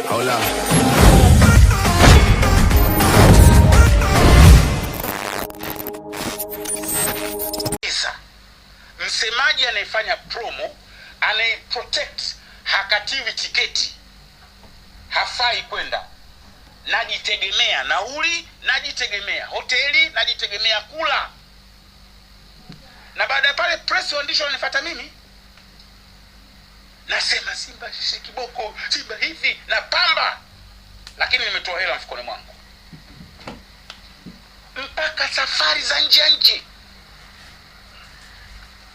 Hola. Msemaji anayefanya promo, anayeprotect, hakatiwi tiketi, hafai kwenda. Najitegemea nauli, najitegemea hoteli, najitegemea kula. Na baada ya pale press waandishi wanifuata mimi, nasema Simba sisi kiboko, Simba hivi na pamba, lakini nimetoa hela mfukoni mwangu. Mpaka safari za nje ya nchi,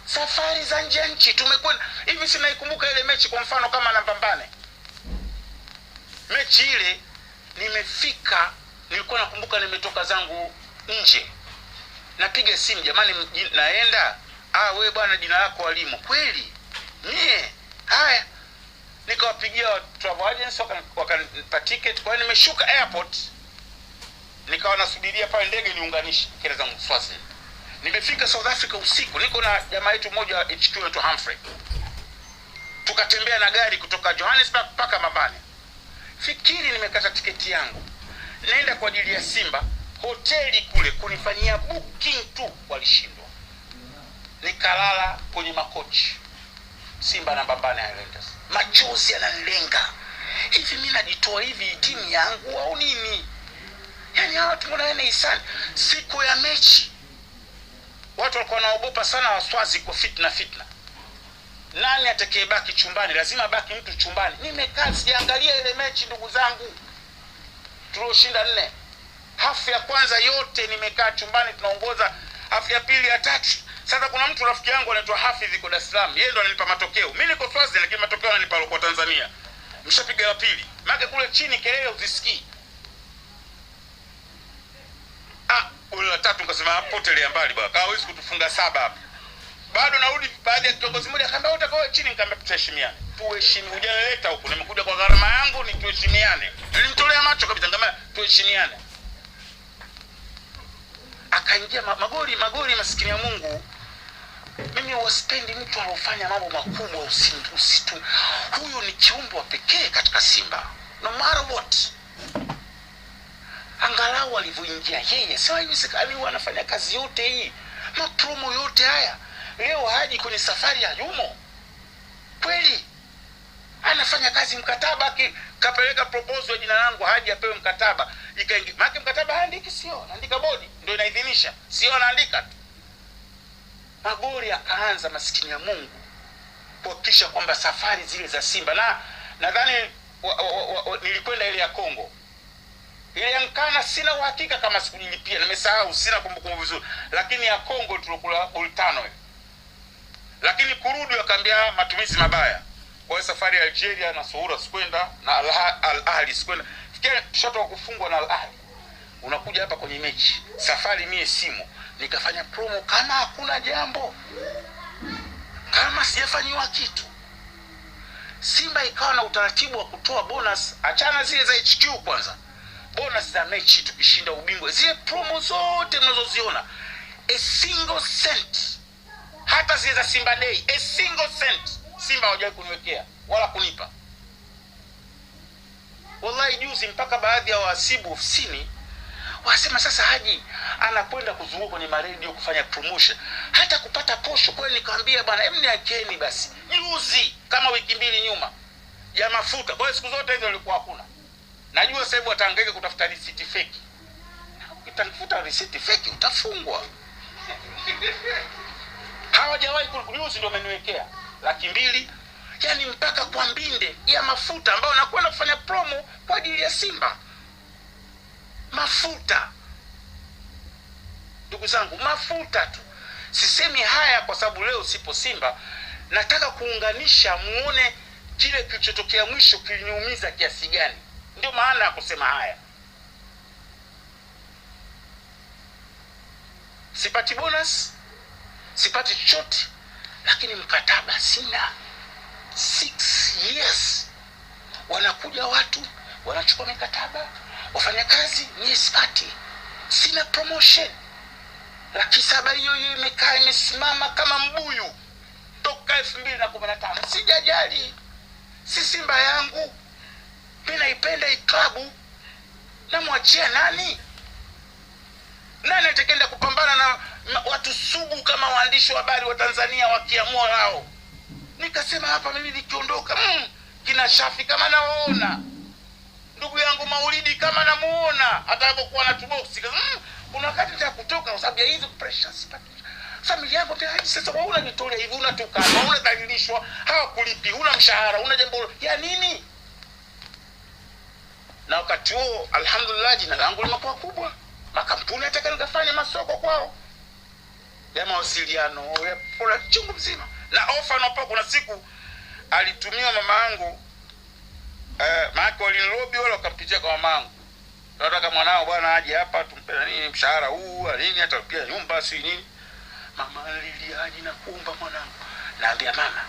safari za nje ya nchi tumekwenda hivi. Sinaikumbuka ile mechi kwa mfano kama na Pambane, mechi ile nimefika, nilikuwa nakumbuka nimetoka zangu nje, napiga simu, jamani naenda. Wewe bwana jina lako Walimu kweli? Nie haya, nikawapigia travel agents wakanipa ticket. Kwa hiyo nimeshuka airport, nikawa nasubiria pale ndege niunganishe kile zangu Swaziland. Nimefika South Africa usiku, niko na jamaa yetu mmoja HQ yetu Humphrey, tukatembea na gari kutoka Johannesburg mpaka Mbabane. Fikiri nimekata tiketi yangu, naenda kwa ajili ya Simba. Hoteli kule kunifanyia booking tu walishindwa, nikalala kwenye makochi Simba na Mbabane Highlanders. Machozi yananilenga, hivi mimi najitoa hivi timu yangu au nini? Yani hawa tumeona Isani siku ya mechi, watu walikuwa wanaogopa sana Waswazi kwa fitna. Nani atakayebaki chumbani? Lazima baki mtu chumbani. Nimekaa siangalia ile mechi ndugu zangu, tulioshinda 4. Hafu ya kwanza yote nimekaa chumbani, tunaongoza. Hafu ya pili, ya tatu. Sasa kuna mtu rafiki yangu anaitwa Hafidh kwa Dar es Salaam, yeye ndo ananipa matokeo. Mimi niko Swazi lakini matokeo ananipa kwa Tanzania. Mshapiga la pili. Maana kule chini kelele uzisikii. Ule la tatu nikasema hapo potelea mbali bwana. Hawezi kutufunga 7 hapa. Bado narudi, baada ya kiongozi mmoja akamba utakaa chini, nikamwambia tutaheshimiana. Tuheshimiane. Hujanileta huko, nimekuja kwa gharama yangu, ni tuheshimiane. Nilimtolea macho kabisa, nikamwambia tuheshimiane. Akaingia magoli maskini ya Mungu. Mimi waspendi mtu alofanya mambo makubwa usitu. Huyo ni kiumbe wa pekee katika Simba. No matter what. Angalau alivyoingia yeye, sio haiwezekani wanafanya kazi yote hii. Mapromo yote haya. Leo haji kwenye safari ya yumo. Kweli? Anafanya kazi mkataba, kapeleka proposal ya jina langu, haji apewe mkataba. Ikaingia. Maana mkataba haandiki, sio, anaandika bodi ndio inaidhinisha. Sio anaandika tu. Magori akaanza maskini ya Mungu kuhakikisha kwamba safari zile za Simba, na nadhani nilikwenda ile ya Kongo. Ile ya Nkana sina uhakika kama sikujilipia, nimesahau, sina kumbukumbu vizuri, lakini ya Kongo tulikula bultano. Lakini kurudi akaambia matumizi mabaya. Kwa safari ya Algeria na Soura sikwenda, na Al Ahli sikwenda. Fikiria tushoto kufungwa na Al Ahli. Unakuja hapa kwenye mechi. Safari mie simu, nikafanya promo kama hakuna jambo. Kama sijafanyiwa kitu. Simba ikawa na utaratibu wa kutoa bonus, achana zile za HQ kwanza. Bonus za mechi tukishinda ubingwa. Zile promo zote mnazoziona, a single cent. Hata zile za Simba Day, a single cent Simba hawajawahi kuniwekea wala kunipa. Wallahi juzi mpaka baadhi ya wahasibu ofisini wasema sasa Haji anakwenda kuzunguka kwenye maredio kufanya promotion, hata kupata posho. Kwa hiyo nikamwambia bwana, emni akeni basi. Juzi kama wiki 2 nyuma ya mafuta. Kwa hiyo siku zote hizo ilikuwa hakuna. Najua sasa hivi watahangaika kutafuta receipt fake. Ukitafuta receipt fake utafungwa. Hawajawahi kujuzi ndio wameniwekea 200,000, yani mpaka kwa mbinde ya mafuta ambayo nakwenda kufanya promo kwa ajili ya Simba. Mafuta. Ndugu zangu, mafuta tu. Sisemi haya kwa sababu leo sipo Simba. Nataka kuunganisha muone kile kilichotokea mwisho kiliniumiza kiasi gani. Ndio maana ya kusema haya. Sipati bonus, sipati chochote, lakini mkataba sina. 6 years. Wanakuja watu, wanachukua mikataba, wafanya kazi, mimi sipati. Sina promotion. 700,000 hiyo imekaa imesimama kama mbuyu toka 2015. Sijajali. Si Simba yangu. Mimi naipenda. klabu. Namwachia nani? Nani atakenda kupambana na watu sugu kama waandishi wa habari wa Tanzania wakiamua wao? Nikasema hapa mimi nikiondoka, kina Shafi kama naona, ndugu yangu Maulidi kama namuona atakapokuwa na tuboksi, kuna wakati nitakutoka kwa sababu ya hizo pressures. Familia yangu pia sasa, wewe unanitolea hivi, unatukana, unadhalilishwa, hawakulipi, una mshahara, una jambo ya nini? Na wakati huo alhamdulillah jina langu limekuwa kubwa, makampuni ataka nikafanya masoko kwao ya mawasiliano ya pula chungu mzima. Na ofa napo, kuna siku alitumia mama yangu maana walinilobi wale wakampitia kwa mama yangu, nataka mwanao bwana aje hapa tumpe nini mshahara huu nini, atalipia nyumba si nini. Mama aliliaje na kuomba mwanangu, naambia mama,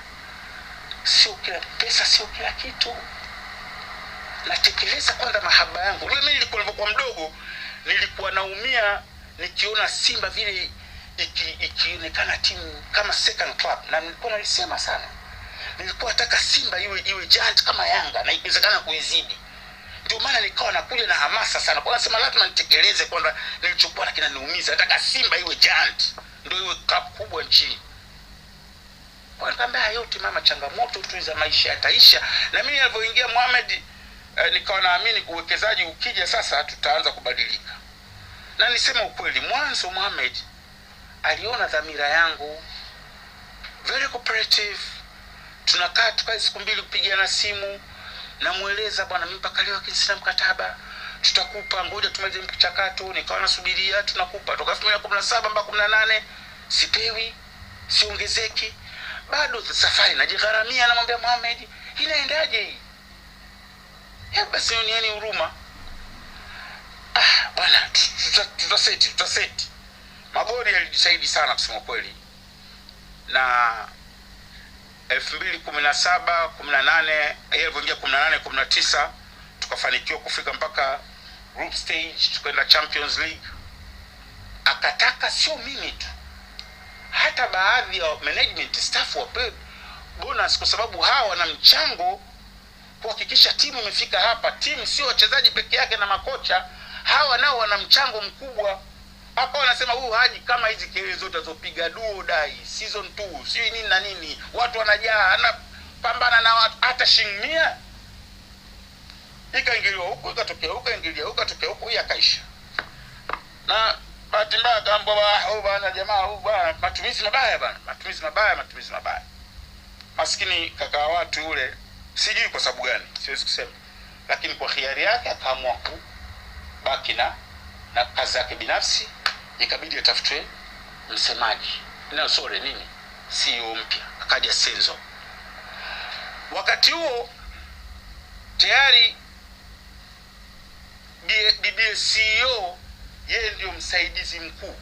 sio kila pesa, sio kila kitu, natekeleza kwanza mahaba yangu. Mimi nilikuwa mdogo, nilikuwa naumia nikiona Simba vile ikionekana timu kama second club, na nilikuwa nalisema sana, nilikuwa nataka Simba iwe giant kama Yanga na ikiwezekana kuizidi. Ndio maana nikawa nakuja na hamasa sana, kwa nasema lazima nitekeleze kwanza nilichokuwa kinaniumiza, nataka Simba iwe giant, ndio iwe club kubwa nchini. Kwa nikamwambia yote mama, changamoto tu za maisha yataisha. Na mimi nilipoingia Mohamed, nikawa naamini uwekezaji ukija sasa tutaanza kubadilika. Na nisema ukweli, mwanzo Mohamed aliona dhamira yangu, very cooperative. Tunakaa tukae siku mbili kupigiana simu, namueleza bwana mimi mpaka leo sina mkataba, tutakupa, ngoja tumalize mchakato. Nikawa nasubiria, tunakupa toka 2017 mpaka 18 sipewi, siongezeki. Bado safari najigharamia, namwambia Mohamed, inaendaje hii? Basi nieni huruma. Bwana tutaseti. Magori yalijisaidi sana kusema kweli. Na 2017, 18, yalipoingia 18, 19 tukafanikiwa kufika mpaka group stage, tukaenda Champions League. Akataka sio mimi tu, hata baadhi ya management staff wapewe bonus, kwa sababu hawa wana mchango kuhakikisha timu imefika hapa. Timu sio wachezaji peke yake na makocha, hawa nao wana mchango mkubwa. Hapa wanasema huyu Haji kama hizi kelele zote zopiga duo dai season 2 si nini na nini, watu wanajaa, anapambana na watu, hata shingmia ikaingiliwa huko, ikatokea huko, ingilia huko, ikatokea huko, yakaisha. Na bahati mbaya kaambwa bwana jamaa huyu bwana matumizi mabaya. Maskini kaka watu yule, sijui kwa sababu gani, siwezi kusema, lakini kwa hiari yake akaamua kubaki na kazi yake binafsi. Ikabidi atafutwe msemaji, CEO mpya, akaja Senzo. Wakati huo tayari bibi CEO yeye ndio msaidizi mkuu.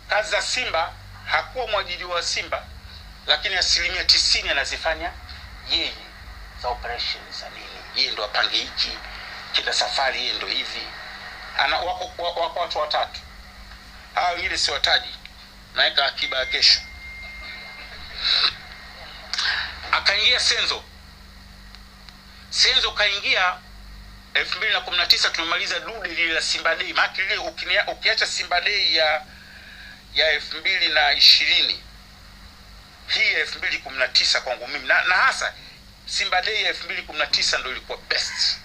Kazi za Simba hakuwa mwajiri wa Simba, lakini 90% anazifanya yeye, za operations za nini, yeye ndo apange hiki, kila safari yeye ndo hivi. Wako watu watatu, hao wengine si wataji, naeka akiba ya kesho. Akaingia Senzo kaingia 2019, tumemaliza dude lile la Simba Day. Maana lile ukiacha Simba Day ya 2020, hii ya 2019 kwangu mimi na hasa Simba Day ya 2019 ndio ilikuwa best.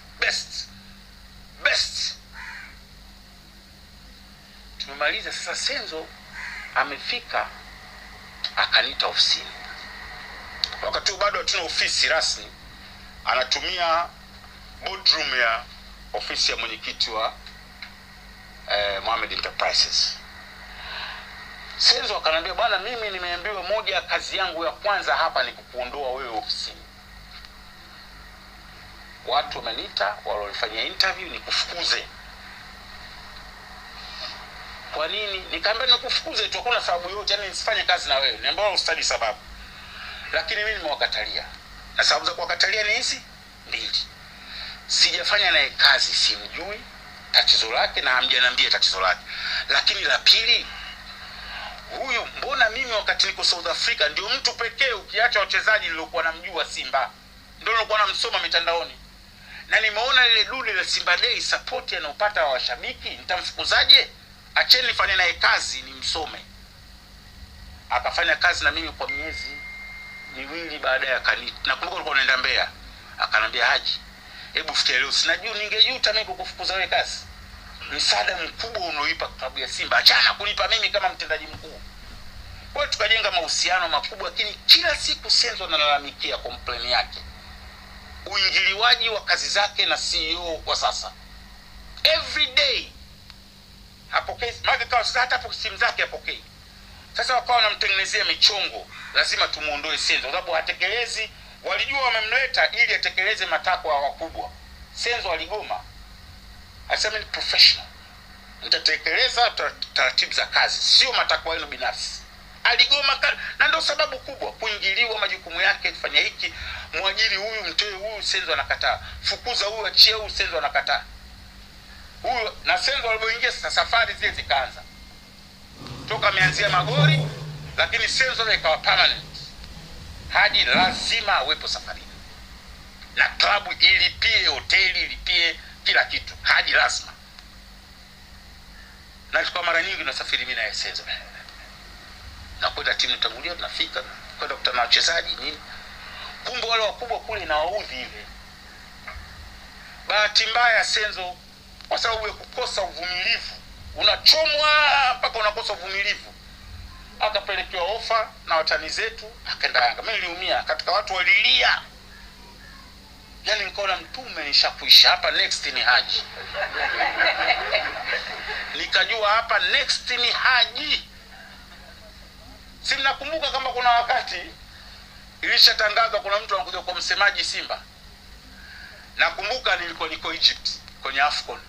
Tumemaliza sasa. Senzo amefika, akanita ofisini. Wakati bado hatuna ofisi rasmi, anatumia boardroom ya ofisi ya mwenyekiti wa Mohamed Enterprises. Senzo akanambia, bwana mimi nimeambiwa moja kazi yangu ya kwanza hapa ni kukuondoa wewe ofisini. Watu wamenita, walifanya interview ni kufukuze. Kwa nini? Nikamwambia nikufukuze tu, hakuna sababu yote, yani nisifanye kazi na wewe. Niambia ustadi sababu. Lakini mimi nimewakatalia. Na sababu za kuwakatalia ni hizi mbili. Sijafanya naye kazi, simjui tatizo lake na hamjaniambia tatizo lake. Lakini la pili, huyu mbona mimi wakati niko South Africa ndio mtu pekee ukiacha wachezaji niliokuwa namjua Simba, ndio nilikuwa namsoma mitandaoni. na nimeona lile dude la Simba Day support anaopata wa washabiki, nitamfukuzaje? Acheni nifanye naye kazi nimsome. Akafanya kazi na mimi kwa miezi miwili, baada ya nakumbuka ulikuwa unaenda Mbeya. Akanambia, Haji, hebu fikiria leo, sinajua ningejuta mimi kukufukuza wewe kazi. Msaada mkubwa unaoipa klabu ya Simba, achana kunipa mimi kama mtendaji mkuu. Kwa hiyo tukajenga mahusiano makubwa, lakini kila siku Senzo analalamikia complain yake, uingiliwaji wa kazi zake na CEO wa sasa. Every day hapokei, maana kwa sasa hata hapo simu zake hapokei. Sasa wakawa wanamtengenezea michongo, lazima tumuondoe Senzo kwa sababu hatekelezi. Walijua wamemleta ili atekeleze matakwa wakubwa. Senzo aligoma. Alisema ni professional, nitatekeleza taratibu za kazi, sio matakwa yenu binafsi. Aligoma, na ndio sababu kubwa kuingiliwa majukumu yake. Kufanya hiki, mwajiri huyu, mtoe huyu, Senzo anakataa. Fukuza huyu, achie huyu, Senzo anakataa. Huyu na Senzo alipoingia sasa, safari zile zikaanza. Toka ameanzia Magori, lakini Senzo ikawa permanent. Haji lazima awepo safarini, na klabu ilipie hoteli, ilipie kila kitu. Haji lazima. Na kwa mara nyingi nasafiri mimi na Senzo, na kwenda timu tangulia, tunafika kwenda kukutana na wachezaji nini. Kumbe wale wakubwa kule na waudhi ile. Bahati mbaya Senzo, kwa sababu ya kukosa uvumilivu, unachomwa mpaka unakosa uvumilivu, akapelekewa ofa na watani zetu, akaenda Yanga. Mimi niliumia, katika watu walilia. Yaani nikaona mtume nishakuisha hapa, next ni Haji. Nikajua hapa next ni Haji. Si nakumbuka kama kuna wakati ilishatangazwa kuna mtu anakuja kwa msemaji Simba. Nakumbuka nilikuwa niko Egypt kwenye AFCON.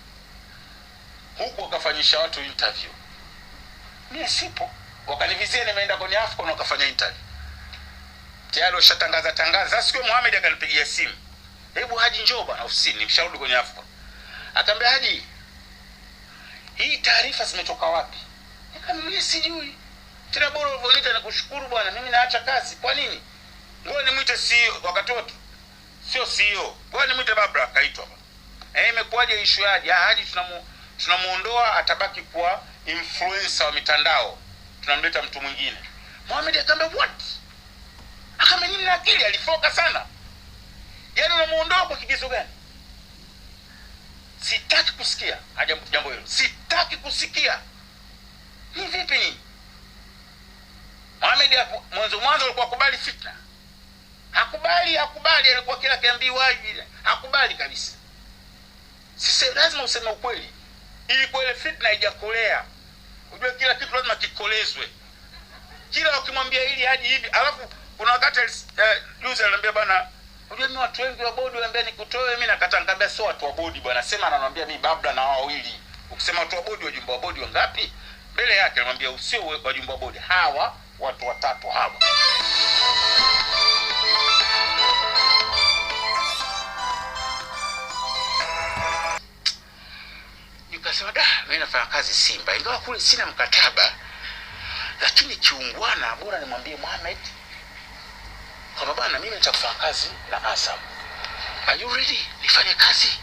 Huko wakafanyisha watu interview. Mimi sipo. Wakanivizia nimeenda kwenye AFCON, wakafanya interview. Tayari washatangaza. Sasa siku Mohamed akanipigia simu. Hebu Haji njoo bwana ofisini, nimshauri kwenye AFCON. Akamwambia, Haji, hii taarifa zimetoka wapi? Nikamwambia sijui. Tena bora ulivyoita na kushukuru bwana, mimi naacha kazi. Kwa nini? Ngoja nimuite CEO wakati wote. Sio CEO. Ngoja nimuite Babra, akaitwa. Imekuwaje issue yaje? Haji tunamuondoa, atabaki kuwa influencer wa mitandao. Tunamleta mtu mwingine. Mohamed akamwambia what? Akamwambia nini, akili alifoka sana. Yaani unamuondoa kwa kigezo gani? Sitaki kusikia jambo hilo. Sitaki kusikia. Ni vipi nini? Mohamed mwanzo alikuwa kubali fitna. Hakubali, alikuwa kila kiambiwa hivi. Hakubali kabisa. Sisi lazima useme ukweli. Ili kwa ile fitna haijakolea. Unajua kila kitu lazima kikolezwe. Kila ukimwambia hili Haji hivi, alafu kuna wakati juzi ananiambia bana, unajua mimi watu wengi wa bodi wanaambia nikutoe, mimi nakataa. Nikamwambia sio watu wa bodi bwana, sema ananiambia mimi Babla na wao wawili. Ukisema watu wa bodi, wajumbe wa bodi wangapi? Mbele yake anamwambia usio wajumbe wa bodi. Hawa watu watatu hawa. Nikasema mimi nafanya kazi Simba, ingawa kule sina mkataba, lakini kiungwana bora nimwambie Mohamed kama bana, mimi nitafanya kazi na Azam. Are you ready? Nifanye kazi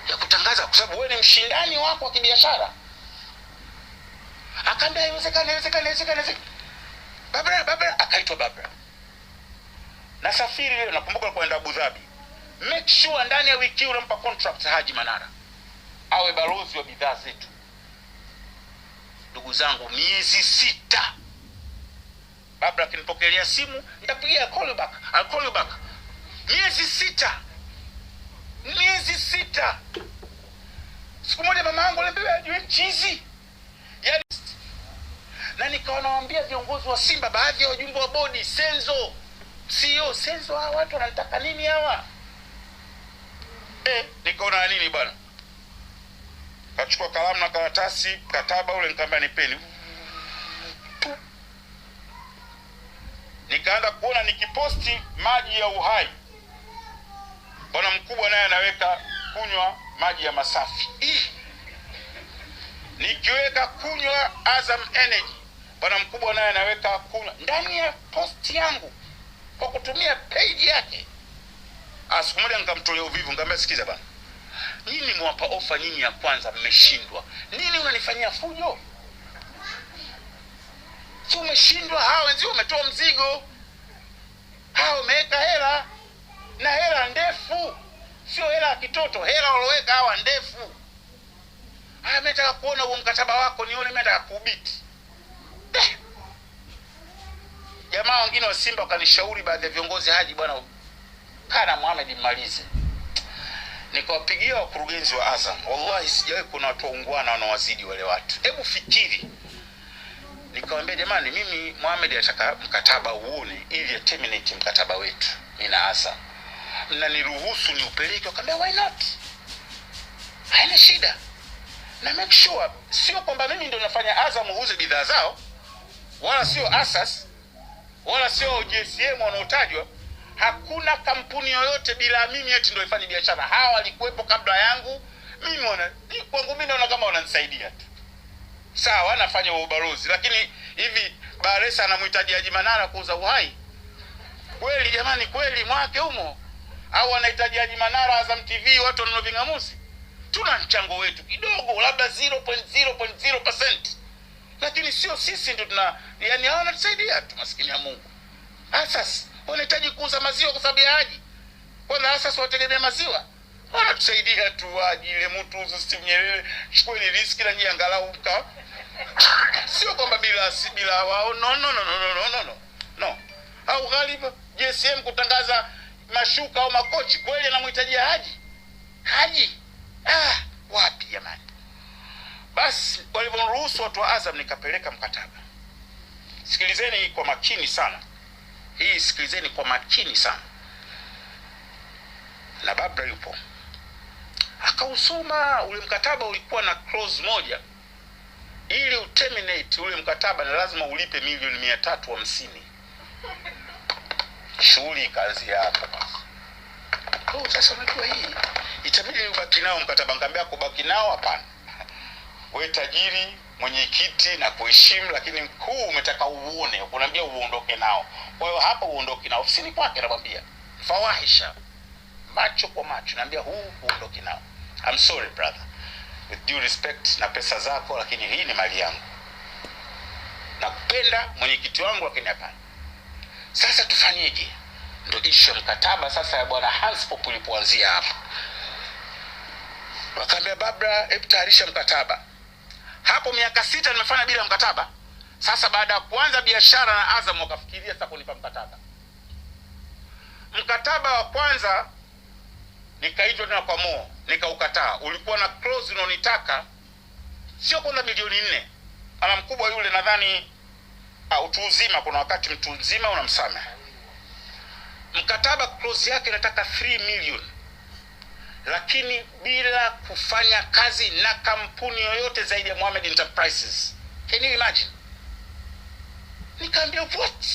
ya kutangaza kwa sababu wewe ni mshindani wako wa kibiashara. Akaambia haiwezekani. Babra akaitwa Babra. Nasafiri leo, nakumbuka kwenda Abu Dhabi. Make sure ndani ya wiki unampa contract Haji Manara awe balozi wa bidhaa zetu. Ndugu zangu, miezi 6. Babra akinipokelea simu, nitapigia I'll call you back. Miezi 6. Siku moja mama yangu aliniambia ajue chizi. Yaani, na nikawa nawaambia viongozi wa Simba, baadhi ya wajumbe wa bodi, Senzo, CEO Senzo, hawa watu wanataka nini hawa? Nikaona nini bwana? Kachukua kalamu na karatasi, kataba ule, nikamwambia nipeni. Nikaanza kuona nikiposti maji ya uhai, bwana mkubwa naye anaweka kunywa maji ya Masafi. Nikiweka kunywa Azam Energy, bwana mkubwa naye anaweka kunywa ndani ya posti yangu kwa kutumia page yake. Siku moja nikamtolea uvivu, nikamwambia sikiza bana, nyinyi mwapa ofa nyinyi ya kwanza mmeshindwa. Nini unanifanyia fujo? Si umeshindwa, hao wenzio umetoa mzigo. Hao umeweka hela, na hela ndefu. Sio hela ya kitoto, hela waloweka hawa ndefu. Mimi nataka kuona huo mkataba wako, nione mimi nataka kuubiti. Jamaa wengine wa Simba wakanishauri, baadhi ya viongozi, Haji bwana, kana Mohamed mmalize. Nikawapigia wakurugenzi wa Azam. Wallahi sijawahi kuna watu waungwana wanaowazidi wale watu. Hebu fikiri. Nikamwambia jamani, mimi Mohamed nataka mkataba uone ili terminate mkataba wetu na Azam. Mnaniruhusu niupeleke? Akamwambia why not? Haina shida. Na make sure sio kwamba mimi ndio nafanya Azam uuze bidhaa zao, wala sio Asas, wala sio JSM wanaotajwa. Hakuna kampuni yoyote bila mimi eti ndio ifanye biashara. Hawa walikuwepo kabla yangu. Mimi kwangu mimi naona kama wananisaidia tu. Sawa, nafanya ubalozi, lakini hivi Baresa anamhitaji Haji Manara kuuza uhai? Kweli jamani, kweli mwake humo? Au anahitaji Haji Manara Azam TV watu wanunue vingamuzi? Tuna mchango wetu kidogo, labda 0.0%. Lakini sio sisi ndio yani hao wanatusaidia tu, maskini ya Mungu. Asas wanahitaji kuuza maziwa kwa sababu ya Haji. Kwanza Asas wategemea maziwa. Wanatusaidia tu Haji, ile mtu Steve Nyerere, chukueni riski na nyinyi angalau mka. Sio kwamba bila wao. No. Au Ghaliba JSM kutangaza mashuka au makochi, kweli anamhitaji Haji? Wapi jamani? Basi walivyoruhusu watu wa Azam nikapeleka mkataba. Sikilizeni kwa makini sana. Sikilizeni kwa makini sana. Na Babra yupo. Akausoma ule mkataba, ulikuwa na clause moja. Ili uterminate ule mkataba na lazima ulipe milioni 350. Shughuli ikaanzia hapo basi. Sasa unajua hii itabidi ubaki nao mkataba. Ngambia kubaki nao hapana. Wewe tajiri, mwenyekiti na kuheshimu, lakini mkuu umetaka uone, unaniambia uondoke nao. Kwa hiyo hapa uondoke nao. Ofisini kwake nakwambia. Fawahisha. Macho kwa macho naambia uondoke nao. I'm sorry brother. With due respect na pesa zako, lakini hii ni mali yangu. Nakupenda mwenyekiti wangu, lakini hapana. Sasa tufanyeje? Ndio issue mkataba sasa ya bwana Hans Pop ulipoanzia hapo. Wakaambia Babra, hebu tayarisha mkataba. Hapo miaka 6 nimefanya bila mkataba. Sasa baada ya kuanza biashara na Azam wakafikiria sasa kunipa mkataba. Mkataba wa kwanza nikaitwa tena kwa Mo, nikaukataa. Ulikuwa na clause unaonitaka sio kwenda milioni 4. Ana mkubwa yule nadhani utu uzima, kuna wakati mtu uzima unamsamehe. Mkataba clause yake nataka 3 million. Lakini bila kufanya kazi na kampuni yoyote zaidi ya Mohamed Enterprises. Can you imagine? Nikaambia what?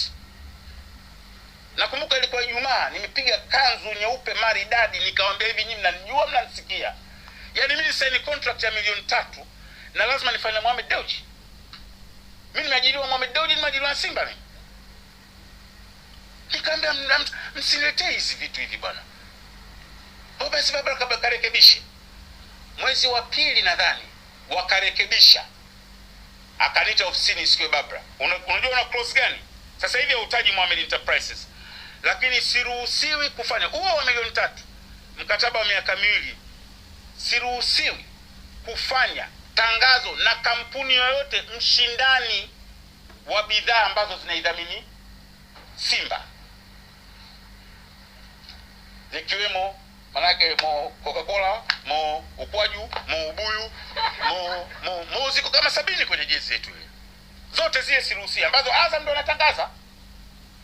Nakumbuka ilikuwa Ijumaa, nimepiga kanzu nyeupe maridadi, nikamwambia hivi, nyinyi mnanijua, mnanisikia. Yaani mimi sign contract ya milioni 3 na lazima nifanye Mohamed Dewji. Mimi nimeajiriwa Mohamed Dewji, nimeajiriwa na Simba mimi. Nikaambia msiniletee hizi vitu hivi bwana. Basi Babra karekebishe. Mwezi wa pili nadhani wakarekebisha. Akanita ofisini siku ya Babra. Unajua una clause gani? Sasa hivi hautaji Mohamed Enterprises. Lakini siruhusiwi kufanya huo wa milioni 3. Mkataba wa miaka 2. Siruhusiwi kufanya tangazo na kampuni yoyote mshindani wa bidhaa ambazo zinaidhamini Simba. Zikiwemo manake Coca-Cola, Ukwaju, Ubuyu, ziko kama 70 kwenye jezi yetu ile. Zote zile siruhusi ambazo Azam ndio anatangaza.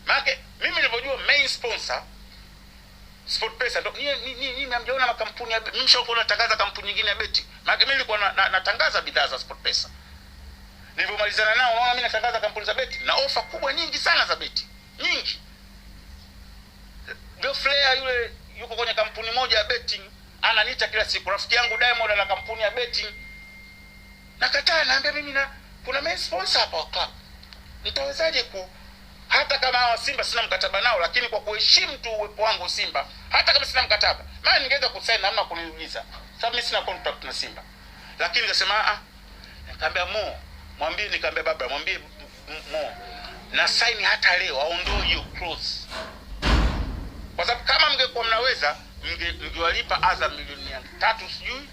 Manake mimi nilivyojua main sponsor SportPesa ndio ni mmeona makampuni ya mimi shauko natangaza kampuni nyingine ya beti. Manake mimi nilikuwa natangaza bidhaa za SportPesa. Nilipomalizana nao naona mimi natangaza kampuni za beti na ofa kubwa nyingi sana za beti. Nyingi. Bill Flair yule yuko kwenye kampuni moja ya betting, ananiita kila siku, rafiki yangu Diamond ana kampuni ya betting. Nakataa, naambia mimi kuna main sponsor hapa wa club. Nitawezaje hata kama hawa Simba sina mkataba nao, lakini kwa kuheshimu tu uwepo wangu Simba, hata kama sina mkataba, maana ningeweza kusaini namna kuniuliza, sababu mimi sina contract na Simba. Lakini nikasema nikamwambia Mo, mwambie, nikamwambia baba, mwambie Mo na sign hata leo aondoe hiyo clause, kwa sababu kama mngekuwa mnaweza mngewalipa Azam milioni 300 sijui,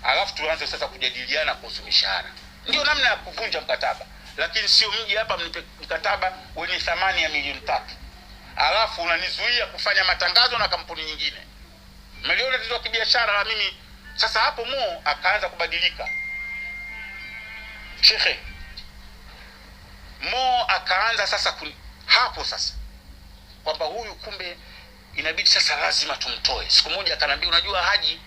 alafu tuanze sasa kujadiliana kuhusu mishahara. Ndio namna ya kuvunja mkataba, lakini sio mji hapa mnipe mkataba wenye thamani ya milioni 3 alafu unanizuia kufanya matangazo na kampuni nyingine. Milioni tatizo ya kibiashara la mimi. Sasa hapo Mo akaanza kubadilika. Shekhe, Mo akaanza sasa hapo sasa kwamba huyu kumbe inabidi sasa lazima tumtoe. Siku moja akanambia, unajua Haji,